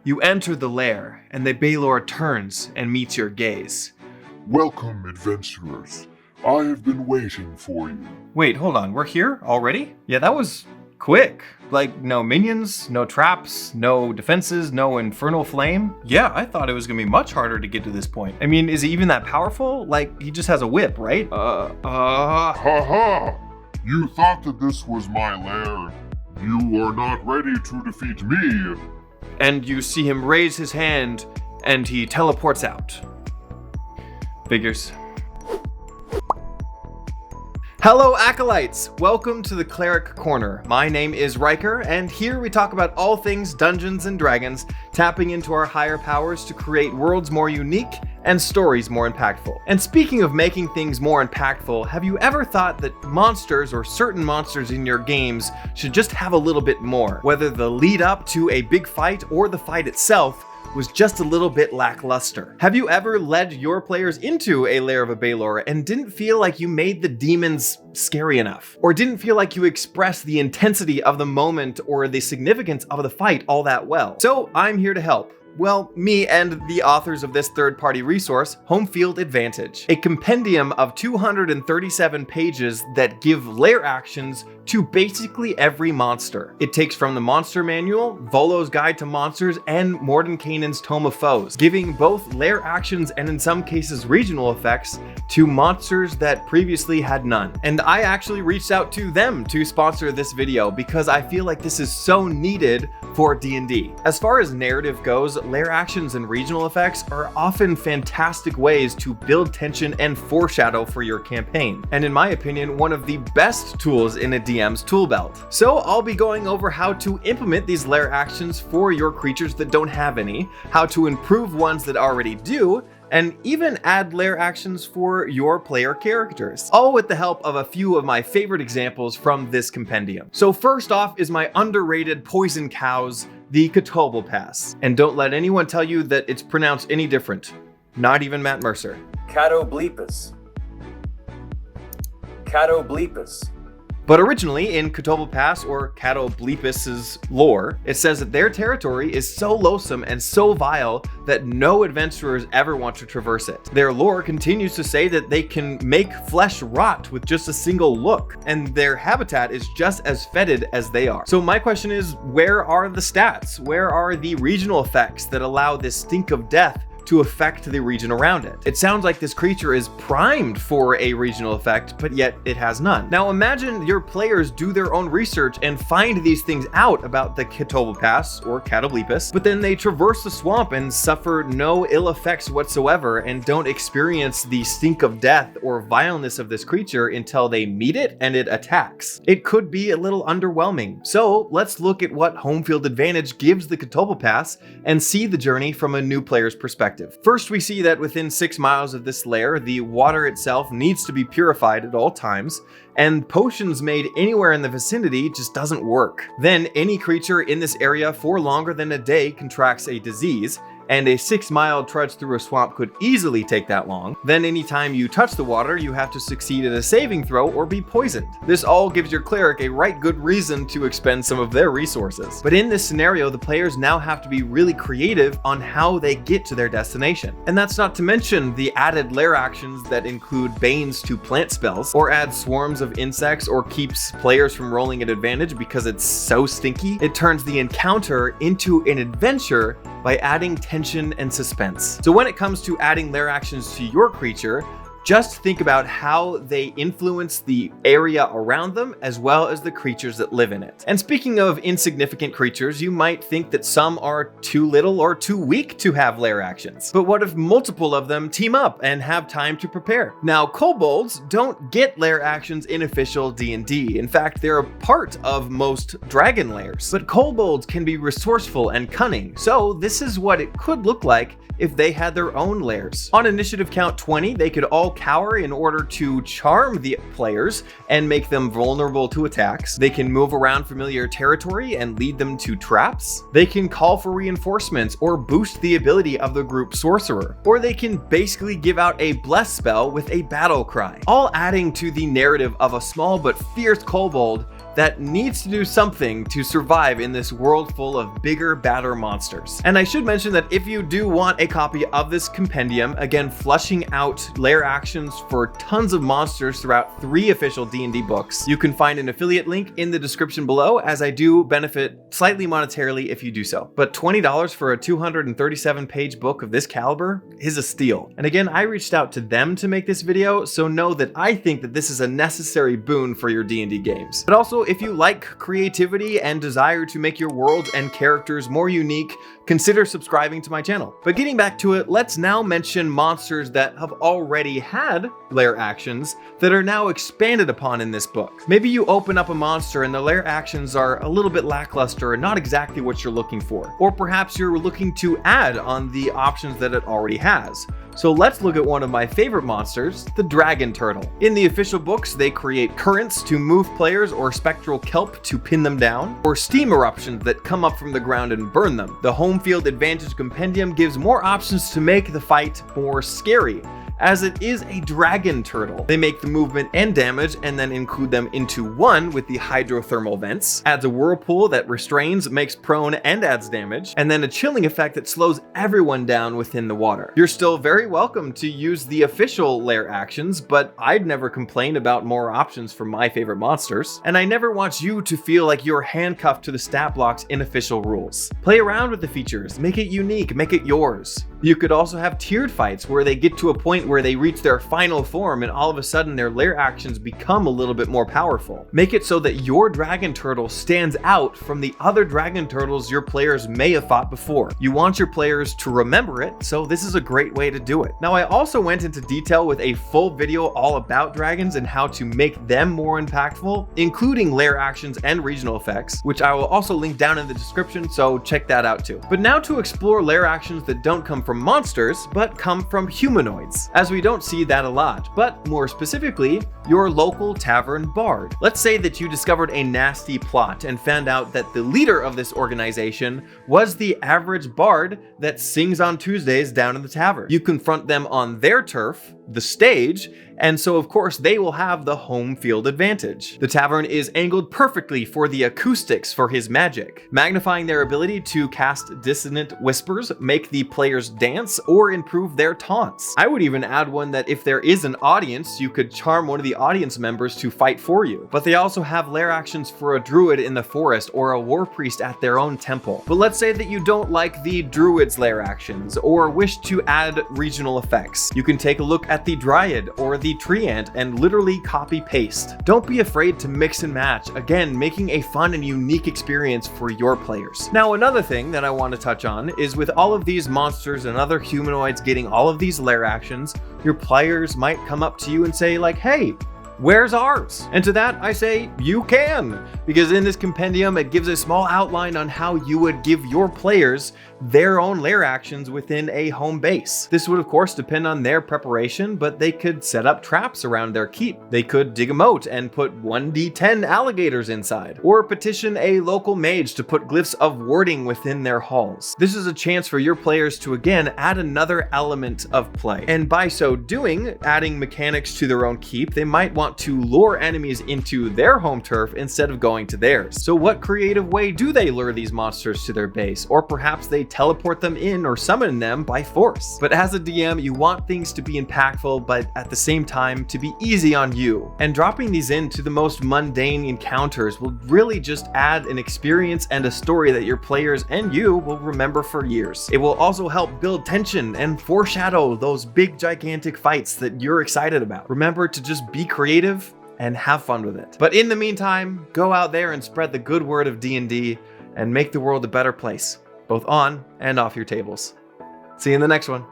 You enter the lair, and the Belor turns and meets your gaze. Welcome, adventurers. I have been waiting for you. Wait, hold on, we're here already? Yeah, that was quick. Like, no minions, no traps, no defenses, no infernal flame. Yeah, I thought it was gonna be much harder to get to this point. I mean, is he even that powerful? Like, he just has a whip, right? Ha! You thought that this was my lair. You are not ready to defeat me. And you see him raise his hand, and he teleports out. Figures. Hello Acolytes! Welcome to the Cleric Corner. My name is Riker, and here we talk about all things Dungeons & Dragons, tapping into our higher powers to create worlds more unique and stories more impactful. And speaking of making things more impactful, have you ever thought that monsters or certain monsters in your games should just have a little bit more? Whether the lead up to a big fight or the fight itself was just a little bit lackluster. Have you ever led your players into a lair of a Belor and didn't feel like you made the demons scary enough? Or didn't feel like you expressed the intensity of the moment or the significance of the fight all that well? So I'm here to help. Well, me and the authors of this third-party resource, Home Field Advantage, a compendium of 237 pages that give lair actions to basically every monster. It takes from the Monster Manual, Volo's Guide to Monsters, and Mordenkainen's Tome of Foes, giving both lair actions and in some cases regional effects to monsters that previously had none. And I actually reached out to them to sponsor this video because I feel like this is so needed for D&D. As far as narrative goes, lair actions and regional effects are often fantastic ways to build tension and foreshadow for your campaign. And in my opinion, one of the best tools in a DM's tool belt. So I'll be going over how to implement these lair actions for your creatures that don't have any, how to improve ones that already do, and even add lair actions for your player characters, all with the help of a few of my favorite examples from this compendium. So first off is my underrated poison cows, the Catoblepas. And don't let anyone tell you that it's pronounced any different. Not even Matt Mercer. Catoblepas. Catoblepas. But originally in Catoblepas or Catoblepas' lore, it says that their territory is so loathsome and so vile that no adventurers ever want to traverse it. Their lore continues to say that they can make flesh rot with just a single look, and their habitat is just as fetid as they are. So my question is, where are the stats? Where are the regional effects that allow this stink of death to affect the region around it? It sounds like this creature is primed for a regional effect, but yet it has none. Now imagine your players do their own research and find these things out about the Catoblepas or Catoblepas, but then they traverse the swamp and suffer no ill effects whatsoever and don't experience the stink of death or vileness of this creature until they meet it and it attacks. It could be a little underwhelming. So let's look at what Home Field Advantage gives the Catoblepas and see the journey from a new player's perspective. First, we see that within 6 miles of this lair, the water itself needs to be purified at all times, and potions made anywhere in the vicinity just doesn't work. Then, any creature in this area for longer than a day contracts a disease, and a 6-mile trudge through a swamp could easily take that long. Then anytime you touch the water, you have to succeed at a saving throw or be poisoned. This all gives your cleric a right good reason to expend some of their resources. But in this scenario, the players now have to be really creative on how they get to their destination. And that's not to mention the added lair actions that include banes to plant spells, or add swarms of insects, or keeps players from rolling at advantage because it's so stinky. It turns the encounter into an adventure by adding tension and suspense. So when it comes to adding lair actions to your creature, just think about how they influence the area around them as well as the creatures that live in it. And speaking of insignificant creatures, you might think that some are too little or too weak to have lair actions. But what if multiple of them team up and have time to prepare? Now, kobolds don't get lair actions in official D&D. In fact, they're a part of most dragon lairs. But kobolds can be resourceful and cunning, so this is what it could look like if they had their own lairs. On initiative count 20, they could all cower in order to charm the players and make them vulnerable to attacks. They can move around familiar territory and lead them to traps. They can call for reinforcements or boost the ability of the group sorcerer. Or they can basically give out a bless spell with a battle cry, all adding to the narrative of a small but fierce kobold that needs to do something to survive in this world full of bigger, badder monsters. And I should mention that if you do want a copy of this compendium, again, flushing out lair actions for tons of monsters throughout 3 official D&D books, you can find an affiliate link in the description below, as I do benefit slightly monetarily if you do so. But $20 for a 237-page book of this caliber is a steal. And again, I reached out to them to make this video, so know that I think that this is a necessary boon for your D&D games. But also, if you like creativity and desire to make your world and characters more unique, consider subscribing to my channel. But getting back to it, let's now mention monsters that have already had lair actions that are now expanded upon in this book. Maybe you open up a monster and the lair actions are a little bit lackluster and not exactly what you're looking for. Or perhaps you're looking to add on the options that it already has. So let's look at one of my favorite monsters, the dragon turtle. In the official books, they create currents to move players or spectral kelp to pin them down, or steam eruptions that come up from the ground and burn them. The home field advantage compendium gives more options to make the fight more scary, as it is a dragon turtle. They make the movement and damage and then include them into one with the hydrothermal vents, adds a whirlpool that restrains, makes prone, and adds damage, and then a chilling effect that slows everyone down within the water. You're still very welcome to use the official lair actions, but I'd never complain about more options for my favorite monsters, and I never want you to feel like you're handcuffed to the stat block's unofficial rules. Play around with the features, make it unique, make it yours. You could also have tiered fights where they get to a point where they reach their final form and all of a sudden their lair actions become a little bit more powerful. Make it so that your dragon turtle stands out from the other dragon turtles your players may have fought before. You want your players to remember it, so this is a great way to do it. Now, I also went into detail with a full video all about dragons and how to make them more impactful, including lair actions and regional effects, which I will also link down in the description, so check that out too. But now to explore lair actions that don't come from monsters, but come from humanoids, as we don't see that a lot, but more specifically, your local tavern bard. Let's say that you discovered a nasty plot and found out that the leader of this organization was the average bard that sings on Tuesdays down in the tavern. You confront them on their turf, the stage, and so of course they will have the home field advantage. The tavern is angled perfectly for the acoustics for his magic, magnifying their ability to cast dissonant whispers, make the players dance, or improve their taunts. I would even add one that if there is an audience, you could charm one of the audience members to fight for you. But they also have lair actions for a druid in the forest or a war priest at their own temple. But let's say that you don't like the druid's lair actions or wish to add regional effects. You can take a look at the dryad or the tree ant and literally copy paste. Don't be afraid to mix and match, again, making a fun and unique experience for your players. Now, another thing that I want to touch on is with all of these monsters and other humanoids getting all of these lair actions, your players might come up to you and say like, hey, where's ours? And to that I say, you can, because in this compendium it gives a small outline on how you would give your players their own lair actions within a home base. This would of course depend on their preparation, but they could set up traps around their keep. They could dig a moat and put 1d10 alligators inside, or petition a local mage to put glyphs of warding within their halls. This is a chance for your players to again add another element of play, and by so doing, adding mechanics to their own keep, they might want to lure enemies into their home turf instead of going to theirs. So what creative way do they lure these monsters to their base? Or perhaps they teleport them in or summon them by force. But as a DM, you want things to be impactful, but at the same time to be easy on you. And dropping these into the most mundane encounters will really just add an experience and a story that your players and you will remember for years. It will also help build tension and foreshadow those big gigantic fights that you're excited about. Remember to just be creative and have fun with it. But in the meantime, go out there and spread the good word of D&D and make the world a better place, both on and off your tables. See you in the next one.